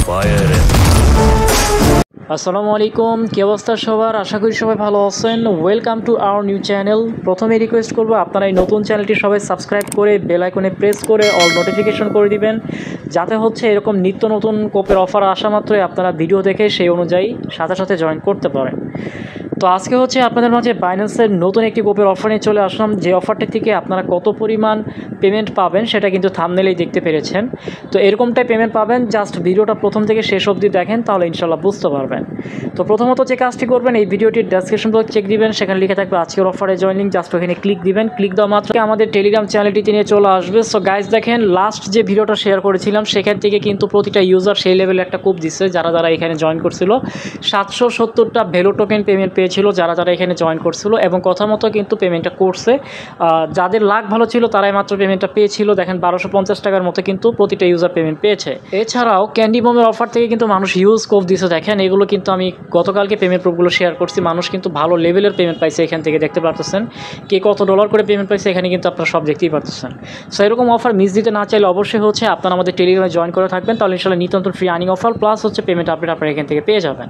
fire it. আসসালামু আলাইকুম, কি অবস্থা সবার? আশা করি সবাই ভালো আছেন। Welcome to our new channel. প্রথমে রিকোয়েস্ট করব আপনারা এই নতুন চ্যানেলটি সবাই সাবস্ক্রাইব করে বেল আইকনে প্রেস করে অল নোটিফিকেশন করে দিবেন, যাতে হচ্ছে এরকম নিত্য নতুন কোপের অফার আসা মাত্রই আপনারা ভিডিও দেখে সেই অনুযায়ী সাথে সাথে জয়েন করতে পারেন। তো আজকে হচ্ছে আপনাদের মাঝে বাইন্যান্সের নতুন একটি কোপের অফার নিয়ে চলে আসলাম। যে অফারটি থেকে আপনারা কত পরিমাণ পেমেন্ট পাবেন সেটা কিন্তু থাম্বনেলেই দেখতে পেরেছেন। তো এরকমটাই পেমেন্ট পাবেন, জাস্ট ভিডিওটা প্রথম থেকে শেষ অবধি দেখেন, তাহলে ইনশাল্লাহ বুঝতে পারবেন। তো প্রথমত যে কাজটি করবেন, এই ভিডিওটির ডেসক্রিপশন বক্স চেক দিবেন, সেখানে লিখে থাকবে আজকের অফারে জয়েন লিঙ্ক, জাস্ট ওখানে ক্লিক দিবেন। ক্লিক দেওয়া মাত্র আমাদের টেলিগ্রাম চ্যানেলটিতে নিয়ে চলে আসবে। সো গাইজ দেখেন, লাস্ট যে ভিডিওটা শেয়ার করেছিলাম সেখান থেকে কিন্তু প্রতিটা ইউজার সেই লেভেলে একটা কোপ দিচ্ছে। যারা যারা এখানে জয়েন করছিল 770টা ভ্যালু টোকেন পেমেন্ট পেয়েছিল যারা যারা এখানে জয়েন করছিল, এবং কথা মতো কিন্তু পেমেন্টটা করছে। যাদের লাক ভালো ছিল তারাই মাত্র পেমেন্টটা পেয়েছিল। দেখেন 1250 টাকার মতো কিন্তু প্রতিটা ইউজার পেমেন্ট পেয়েছে। এছাড়াও ক্যান্ডি বমের অফার থেকে কিন্তু মানুষ হিউজ কোপ দিচ্ছে। দেখেন এগুলো কিন্তু আমি গতকালকে পেমেন্ট প্রুফগুলো শেয়ার করছি। মানুষ কিন্তু ভালো লেভেলের পেমেন্ট পাইছে, এখান থেকে দেখতে পারতেছেন কে কত ডলার করে পেমেন্ট পাইছে, এখানে কিন্তু আপনারা সব দেখতেই পারতেছেন। সো এরকম অফার মিস দিতে না চাইলে অবশ্যই হচ্ছে আপনারা আমাদের টেলিগ্রামে জয়েন করে থাকবেন, তাহলে ইনশাল্লাহ নিত্য নতুন ফ্রি আর্নিং অফার প্লাস হচ্ছে পেমেন্ট আপডেট আপনারা এখান থেকে পেয়ে যাবেন।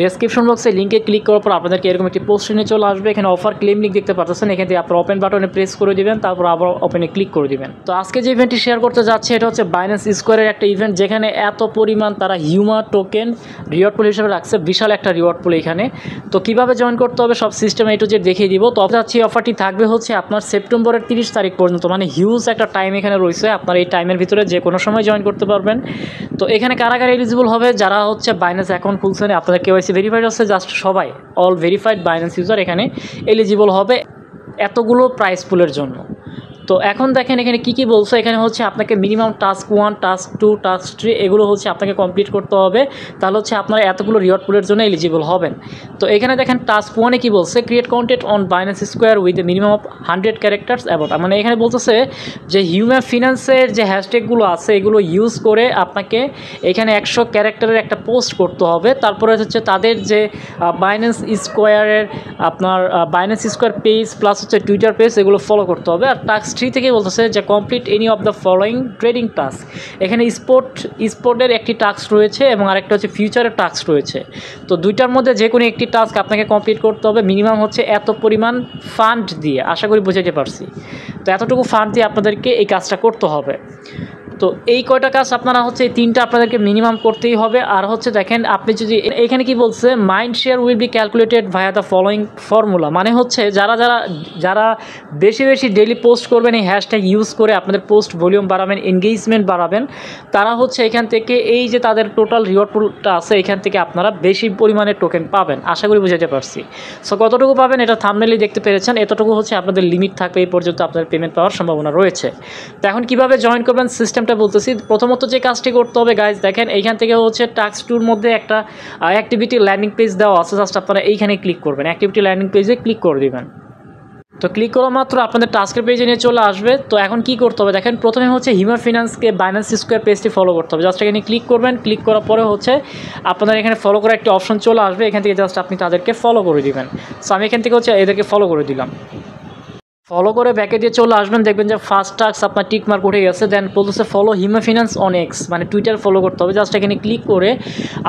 ডেসক্রিপশন বক্সে লিঙ্কে ক্লিক করার পর আপনাদেরকে এরকম একটি পোস্ট নিয়ে চলে আসবে। এখানে অফার ক্লেম লিঙ্ক দেখতে পাচ্ছেন, এখান থেকে আপনার ওপেন বাটনে প্রেস করে দিবেন, তারপর আবার ওপেনে ক্লিক করে দিবেন। তো আজকে যে ইভেন্টটি শেয়ার করতে যাচ্ছে এটা হচ্ছে বাইন্যান্স স্কোয়ারের একটা ইভেন্ট, যেখানে এত পরিমাণ তারা হিউমা টোকেন রিওয়ার্ড পুল হিসেবে রাখছে, বিশাল একটা রিওয়ার্ড পুল এখানে। তো কীভাবে জয়েন করতে হবে সব সিস্টেম A to Z দেখিয়ে দিব। তো যাচ্ছি অফারটি থাকবে হচ্ছে আপনার সেপ্টেম্বরের 30 তারিখ পর্যন্ত, মানে হিউজ একটা টাইম এখানে রয়েছে। আপনার এই টাইমের ভিতরে যে কোনো সময় জয়েন করতে পারবেন। তো এখানে কারা কারা এলিজিবল হবে? যারা হচ্ছে বাইন্যান্স অ্যাকাউন্ট খুলছেন, আপনাদের KYC ভেরিফাইড আছে, জাস্ট সবাই অল ভেরিফাইড বাইন্যান্স ইউজার এখানে এলিজিবল হবে এতগুলো প্রাইস পুলের জন্য। তো এখন দেখেন এখানে কি বলছে। এখানে হচ্ছে আপনাকে মিনিমাম টাস্ক 1, টাস্ক 2, টাস্ক 3 এগুলো হচ্ছে আপনাকে কমপ্লিট করতে হবে, তাহলে হচ্ছে আপনারা এতগুলো রিওয়ার্ড পুলের জন্য এলিজিবল হবেন। তো এখানে দেখেন টাস্ক 1-এ কি বলছে, create content on Binance square with a minimum of 100 characters about. মানে এখানে বলতেছে যে হিউম্যান ফিনান্সের যে হ্যাশট্যাগুলো আছে এগুলো ইউজ করে আপনাকে এখানে 100 ক্যারেক্টারের একটা পোস্ট করতে হবে। তারপরে হচ্ছে তাদের যে বাইন্যান্স স্কোয়ারের আপনার বাইন্যান্স স্কোয়ার পেজ প্লাস হচ্ছে টুইটার পেজ এগুলো ফলো করতে হবে। আর টাস্ক 3 থেকে বলতেছে যে complete any of the following trading task. এখানে স্পোর্টের একটি টাস্ক রয়েছে এবং আরেকটা হচ্ছে ফিউচারের টাস্ক রয়েছে। তো দুইটার মধ্যে যে কোনো একটি টাস্ক আপনাকে কমপ্লিট করতে হবে, মিনিমাম হচ্ছে এত পরিমাণ ফান্ড দিয়ে। আশা করি বুঝাতে পারছি। তো এতটুকু ফান্ড দিয়ে আপনাদেরকে এই কাজটা করতে হবে। তো এই কয়টা কাজ আপনারা হচ্ছে এই 3টা আপনাদেরকে মিনিমাম করতেই হবে। আর হচ্ছে দেখেন আপনি যদি এখানে কি বলছে, mind share will be calculated via the following formula. মানে হচ্ছে যারা বেশি বেশি ডেইলি পোস্ট করবেন, এই হ্যাশট্যাগ ইউজ করে আপনাদের পোস্ট ভলিউম বাড়াবেন, এনগেজমেন্ট বাড়াবেন, তারা হচ্ছে এখান থেকে এই যে তাদের টোটাল রিওয়ার্ড পুলটা আছে এখান থেকে আপনারা বেশি পরিমাণে টোকেন পাবেন। আশা করি বুঝাতে পারছি। সো কতটুকু পাবেন এটা থাম্বনেলেই দেখতে পেরেছেন। এতটুকু হচ্ছে আপনাদের লিমিট থাকবে, এই পর্যন্ত আপনাদের পেমেন্ট পাওয়ার সম্ভাবনা রয়েছে। তো এখন কীভাবে জয়েন করবেন সিস্টেম বলতেছি। প্রথমত যে কাজটি করতে হবে গাইজ, দেখেন এইখান থেকে হচ্ছে টাস্ক 2-র মধ্যে একটা অ্যাক্টিভিটি ল্যান্ডিং পেজ দেওয়া আছে, জাস্ট আপনারা এইখানে ক্লিক করবেন, অ্যাক্টিভিটি ল্যান্ডিং পেজে ক্লিক করে দিবেন। তো ক্লিক করা মাত্র আপনাদের টাস্কের পেজে নিয়ে চলে আসবে। তো এখন কি করতে হবে দেখেন, প্রথমে হচ্ছে হিউম্যান ফিনান্সকে বাইন্যান্স স্কোয়ার পেজটি ফলো করতে হবে। জাস্ট এখানে ক্লিক করবেন, ক্লিক করার পরে হচ্ছে আপনাদের এখানে ফলো করার একটি অপশন চলে আসবে, এখান থেকে জাস্ট আপনি তাদেরকে ফলো করে দিবেন। সো আমি এখান থেকে হচ্ছে এদেরকে ফলো করে দিলাম। ফলো করে ব্যাকে দিয়ে চলে আসবেন, দেখবেন যে ফার্স্ট টাস্ক আপনার টিক মার্ক উঠে গেছে। দেন বলতেছে follow human finance on x, মানে টুইটার ফলো করতে হবে। জাস্ট এখানে ক্লিক করে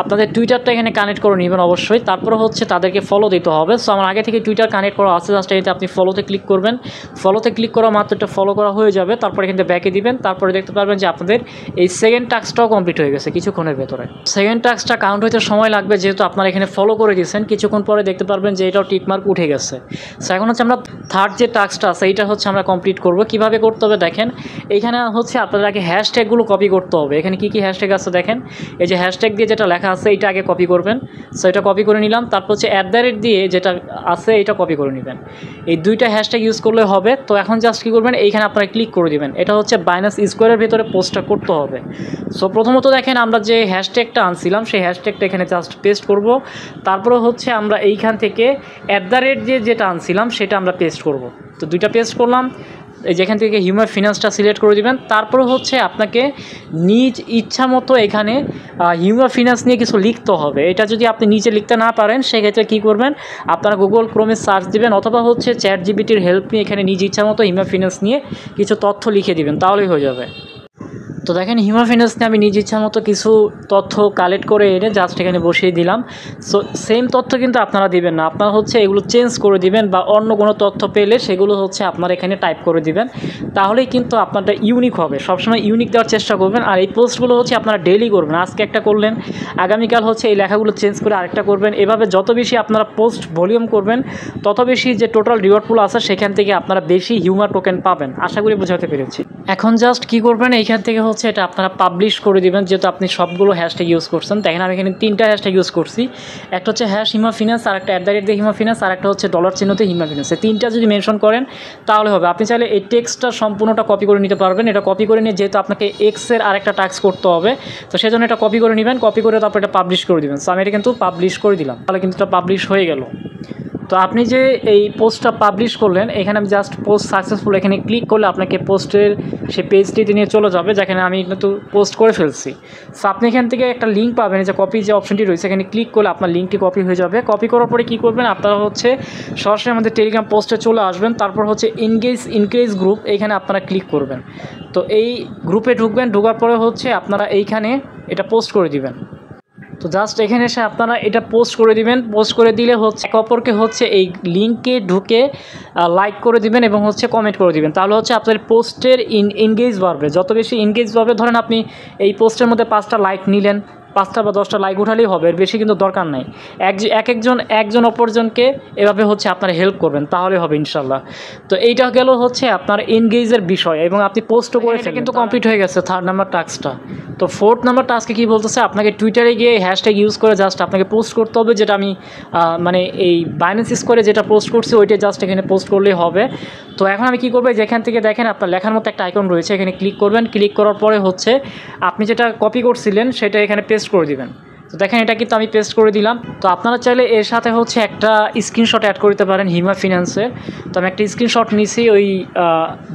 আপনাদের টুইটারটা এখানে কানেক্ট করে নেবেন অবশ্যই, তারপরে হচ্ছে তাদেরকে ফলো দিতে হবে। সো আমার আগে থেকে টুইটার কানেক্ট করা আছে, জাস্ট এখানে আপনি ফলোতে ক্লিক করবেন। ফলোতে ক্লিক করা মাত্র এটা ফলো করা হয়ে যাবে, তারপরে এখানে ব্যাকে দিবেন। তারপরে দেখতে পারবেন যে আপনাদের এই সেকেন্ড টাস্কটাও কমপ্লিট হয়ে গেছে কিছুক্ষণের ভেতরে। সেকেন্ড টাস্কটা কাউন্ট হইতে সময় লাগবে, যেহেতু আপনারা এখানে ফলো করে দিয়েছেন। কিছুক্ষণ পরে দেখতে পারবেন যে এটাও টিক মার্ক উঠে গেছে। সো এখন হচ্ছে আমরা থার্ড যে টাস্কটা আছে এইটা হচ্ছে আমরা কমপ্লিট করব। কিভাবে করতে হবে দেখেন, এইখানে হচ্ছে আপনাদের আগে হ্যাশট্যাগুলো কপি করতে হবে। এখানে কি হ্যাশট্যাগ আছে দেখেন, এই যে হ্যাশট্যাগ দিয়ে যেটা লেখা আছে এইটা আগে কপি করবেন। সো এটা কপি করে নিলাম। তারপর হচ্ছে @ দিয়ে যেটা আছে এইটা কপি করে নেবেন। এই দুইটা হ্যাশট্যাগ ইউজ করলে হবে। তো এখন জাস্ট কী করবেন, এইখানে আপনারা ক্লিক করে দেবেন। এটা হচ্ছে বাইন্যান্স স্কোয়ারের ভিতরে পোস্টটা করতে হবে। সো প্রথমত দেখেন আমরা যে হ্যাশট্যাগটা আনছিলাম সেই হ্যাশট্যাগটা এখানে জাস্ট পেস্ট করব। তারপরে হচ্ছে আমরা এইখান থেকে @ দিয়ে যেটা আনছিলাম সেটা আমরা পেস্ট করব। তো দুইটা পেস্ট করলাম। এই যেখান থেকে হিউম্যান ফিনান্সটা সিলেক্ট করে দিবেন। তারপরে হচ্ছে আপনাকে নিজ ইচ্ছা মতো এখানে হিউম্যান ফিনান্স নিয়ে কিছু লিখতে হবে। এটা যদি আপনি নিজে লিখতে না পারেন সেক্ষেত্রে কী করবেন, আপনারা গুগল ক্রোমে সার্চ দিবেন অথবা হচ্ছে ChatGPTর হেল্প নিয়ে এখানে নিজ ইচ্ছা মতো হিউম্যান ফিনান্স নিয়ে কিছু তথ্য লিখে দিবেন, তাহলেই হয়ে যাবে। তো তো দেখেন হিউম্যান ফিনান্স নিয়ে আমি নিজ ইচ্ছা মতো কিছু তথ্য কালেক্ট করে এনে জাস্ট এখানে বসিয়ে দিলাম। সো সেম তথ্য কিন্তু আপনারা দিবেন না, আপনারা হচ্ছে এগুলো চেঞ্জ করে দিবেন বা অন্য কোনো তথ্য পেলে সেগুলো হচ্ছে আপনারা এখানে টাইপ করে দিবেন, তাহলেই কিন্তু আপনারটা ইউনিক হবে। সবসময় ইউনিক দেওয়ার চেষ্টা করবেন। আর এই পোস্টগুলো হচ্ছে আপনারা ডেইলি করবেন, আজকে একটা করলেন, আগামীকাল হচ্ছে এই লেখাগুলো চেঞ্জ করে আরেকটা করবেন। এভাবে যত বেশি আপনারা পোস্ট ভলিউম করবেন তত বেশি যে টোটাল রিওয়ার্ড পুল আছে সেখান থেকে আপনারা বেশি হিউমার টোকেন পাবেন। আশা করি বোঝাতে পেরেছি। এখন জাস্ট কি করবেন, এইখান থেকে হচ্ছে এটা আপনারা পাবলিশ করে দিবেন, যেহেতু আপনি সবগুলো হ্যাশট্যাগ ইউজ করছেন। দেখেন আমি এখানে 3টা হ্যাশট্যাগ ইউজ করছি, একটা হচ্ছে হিউম্যান ফিনান্স, আর একটা @ হিউম্যান ফিনান্স, আর একটা হচ্ছে ডলার চিহ্নতে হিউম্যান ফিনান্স। এই 3টা যদি মেনশন করেন তাহলে হবে। আপনি চাইলে এই টেক্সটটা সম্পূর্ণটা কপি করে নিতে পারবেন। এটা কপি করে নিয়ে যেহেতু আপনাকে এক্সের আরেকটা টাস্ক করতে হবে, তো সেজন্য এটা কপি করে নেবেন, কপি করে তারপর এটা পাবলিশ করে দেবেন। সো আমি এটা কিন্তু পাবলিশ করে দিলাম, তাহলে কিন্তু এটা পাবলিশ হয়ে গেল। তো আপনি যে এই পোস্টটা পাবলিশ করলেন, এখানে আমি জাস্ট পোস্ট সাকসেসফুল এখানে ক্লিক করলে আপনাকে পোস্টের সেই পেজটিতে নিয়ে চলে যাবে, যেখানে আমি কিন্তু পোস্ট করে ফেলছি। সো আপনি এখান থেকে একটা লিঙ্ক পাবেন, যে কপি যে অপশনটি রয়েছে এখানে ক্লিক করলে আপনার লিঙ্কটি কপি হয়ে যাবে। কপি করার পরে কী করবেন, আপনারা হচ্ছে সরাসরি আমাদের টেলিগ্রাম পোস্টে চলে আসবেন, তারপর হচ্ছে ইনক্রিজ গ্রুপ এইখানে আপনারা ক্লিক করবেন। তো এই গ্রুপে ঢুকবেন, ঢোকার পরে হচ্ছে আপনারা এইখানে এটা পোস্ট করে দিবেন। তো জাস্ট এখানে এসে আপনারা এটা পোস্ট করে দিবেন। পোস্ট করে দিলে হচ্ছে একে অপরকে হচ্ছে এই লিঙ্কে ঢুকে লাইক করে দিবেন এবং হচ্ছে কমেন্ট করে দিবেন, তাহলে হচ্ছে আপনাদের পোস্টের ইনগেজ বাড়বে। যত বেশি ইনগেজ বাড়বে, ধরেন আপনি এই পোস্টের মধ্যে 5টা লাইক নিলেন, 5টা বা 10টা লাইক উঠালেই হবে, এর বেশি কিন্তু দরকার নাই। একজন অপরজনকে এভাবে হচ্ছে আপনারা হেল্প করবেন, তাহলে হবে ইনশাল্লাহ। তো এইটা গেল হচ্ছে আপনার এনগেজের বিষয়, এবং আপনি পোস্টও করে কিন্তু কমপ্লিট হয়ে গেছে 3rd নাম্বার টাস্কটা। তো 4th নাম্বার টাস্কে কী বলতেছে, আপনাকে টুইটারে গিয়ে হ্যাশট্যাগ ইউজ করে জাস্ট আপনাকে পোস্ট করতে হবে, যেটা আমি মানে এই বাইন্যান্স স্কোয়ারে যেটা পোস্ট করছি ওইটা জাস্ট এখানে পোস্ট করলেই হবে। তো এখন আমি কী করবো, যেখান থেকে দেখেন আপনার লেখার মতো একটা আইকন রয়েছে, এখানে ক্লিক করবেন। ক্লিক করার পরে হচ্ছে আপনি যেটা কপি করছিলেন সেটা এখানে পেস্ট করে দিবেন। তো দেখেন এটা কিন্তু আমি পেস্ট করে দিলাম। তো আপনারা চাইলে এর সাথে হচ্ছে একটা স্ক্রিনশট অ্যাড করতে পারেন হিউম্যান ফিনান্সে। তো আমি একটা স্ক্রিনশট নিছি ওই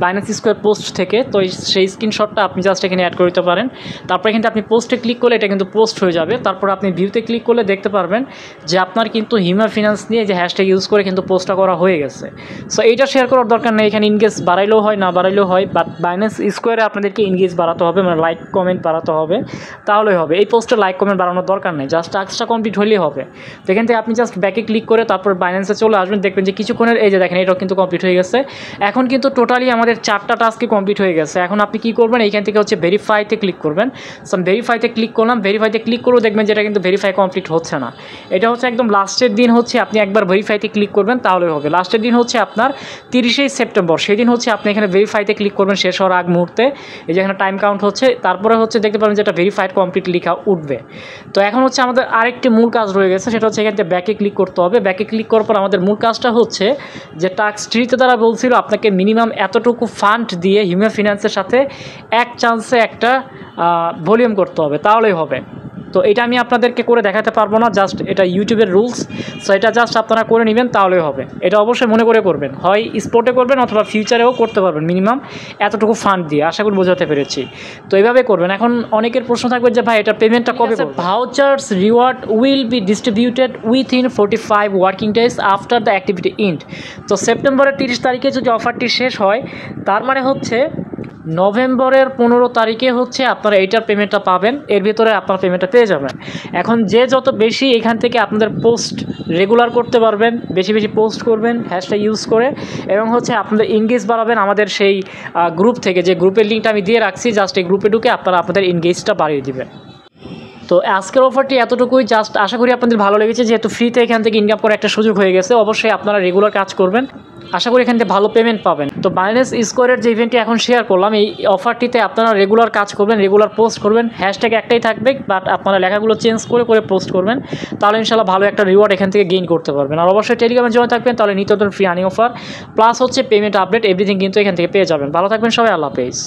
বাইন্যান্স স্কোয়ার পোস্ট থেকে, তো সেই স্ক্রিনশটটা আপনি জাস্ট এখানে অ্যাড করে দিতে পারেন। তারপরে কিন্তু আপনি পোস্টে ক্লিক করলে এটা কিন্তু পোস্ট হয়ে যাবে। তারপর আপনি ভিউতে ক্লিক করলে দেখতে পারবেন যে আপনার কিন্তু হিউম্যান ফিনান্স নিয়ে যে হ্যাশট্যাগ ইউজ করে কিন্তু পোস্টটা করা হয়ে গেছে। সো এইটা শেয়ার করার দরকার নেই, এখানে ইনগেজ বাড়াইলেও হয় না বাড়াইলেও হয়, বাট বাইন্যান্স স্কোয়ারে আপনাদেরকে ইনগেজ বাড়াতে হবে, মানে লাইক কমেন্ট বাড়াতে হবে, তাহলেই হবে। এই পোস্টে লাইক কমেন্ট বাড়ানোর দরকার নেই, জাস্ট টাস্কটা কমপ্লিট হলেই হবে। তো এখান থেকে আপনি জাস্ট ব্যাকে ক্লিক করে তারপর বাইন্যান্সে চলে আসবেন, দেখবেন যে কিছুক্ষণের এই যে দেখেন এটাও কিন্তু কমপ্লিট হয়ে গেছে। এখন কিন্তু টোটালি আমাদের 4টা টাস্কই কমপ্লিট হয়ে গেছে। এখন আপনি কী করবেন, এইখান থেকে হচ্ছে ভেরিফাইতে ক্লিক করবেন। সো ভেরিফাইতে ক্লিক করলাম, ভেরিফাইতে ক্লিক করেও দেখবেন যে এটা কিন্তু ভেরিফাই কমপ্লিট হচ্ছে না। এটা হচ্ছে একদম লাস্টের দিন হচ্ছে আপনি একবার ভেরিফাইতে ক্লিক করবেন, তাহলে হবে। লাস্টের দিন হচ্ছে আপনার 30 সেপ্টেম্বর, সেই দিন হচ্ছে আপনি এখানে ভেরিফাইতে ক্লিক করবেন শেষ হওয়ার আগ মুহূর্তে। এই যে এখানে টাইম কাউন্ট হচ্ছে, তারপরে হচ্ছে দেখতে পাবেন যে এটা ভেরিফাইড কমপ্লিট লেখা উঠবে। তো এখন হচ্ছে আমাদের আরেকটি মূল কাজ রয়ে গেছে, সেটা হচ্ছে এখান থেকে ব্যাকে ক্লিক করতে হবে। ব্যাকে ক্লিক করার পর আমাদের মূল কাজটা হচ্ছে যে টাস্ক ট্রিতে তারা বলছিল আপনাকে মিনিমাম এতটুকু ফান্ড দিয়ে হিউম্যান ফিনান্সের সাথে এক চান্সে একটা ভলিউম করতে হবে, তাহলেই হবে। তো এটা আমি আপনাদেরকে করে দেখাতে পারবো না, জাস্ট এটা ইউটিউবের রুলস। সো এটা জাস্ট আপনারা করে নেবেন, তাহলেই হবে। এটা অবশ্যই মনে করে করবেন, হয় স্পটে করবেন অথবা ফিউচারেও করতে পারবেন মিনিমাম এতটুকু ফান্ড দিয়ে। আশা করি বোঝাতে পেরেছি। তো এইভাবে করবেন। এখন অনেকের প্রশ্ন থাকবে যে ভাই এটা পেমেন্টটা কবে করব? Vouchers reward will be distributed within 45 working days after the activity end. তো সেপ্টেম্বরের 30 তারিখে যদি অফারটি শেষ হয়, তার মানে হচ্ছে নভেম্বরের 15 তারিখে হচ্ছে আপনারা এইটার পেমেন্টটা পাবেন, এর ভিতরে আপনার পেমেন্টটা পেয়ে যাবেন। এখন যে যত বেশি এখান থেকে আপনাদের পোস্ট রেগুলার করতে পারবেন, বেশি বেশি পোস্ট করবেন হ্যাশট্যাগ ইউজ করে, এবং হচ্ছে আপনাদের এনগেজ বাড়াবেন আমাদের সেই গ্রুপ থেকে, যে গ্রুপের লিঙ্কটা আমি দিয়ে রাখছি, জাস্ট এই গ্রুপে ঢুকে আপনারা আপনাদের এনগেজটা বাড়িয়ে দিবেন। তো আজকের অফারটি এতটুকুই, জাস্ট আশা করি আপনাদের ভালো লেগেছে, যেহেতু ফ্রিতে এখান থেকে ইনকাম করার একটা সুযোগ হয়ে গেছে। অবশ্যই আপনারা রেগুলার কাজ করবেন, আশা করি এখান থেকে ভালো পেমেন্ট পাবেন। তো বাইন্যান্স স্কোয়ারের যে ইভেন্টটি এখন শেয়ার করলাম, এই অফারটিতে আপনারা রেগুলার কাজ করবেন, রেগুলার পোস্ট করবেন, হ্যাশট্যাগ একটাই থাকবে, বাট আপনারা লেখাগুলো চেঞ্জ করে করে পোস্ট করবেন, তাহলে ইনশাল্লাহ ভালো একটা রিওয়ার্ড এখান থেকে গেইন করতে পারবেন। আর অবশ্যই টেলিগ্রামে জয়েন থাকবেন, তাহলে নিত্য নতুন ফ্রি আর্নিং অফার প্লাস হচ্ছে পেমেন্ট আপডেট এভরিথিং কিন্তু এখান থেকে পেয়ে যাবেন। ভালো থাকবেন সবাই, আল্লাহ হাফেজ।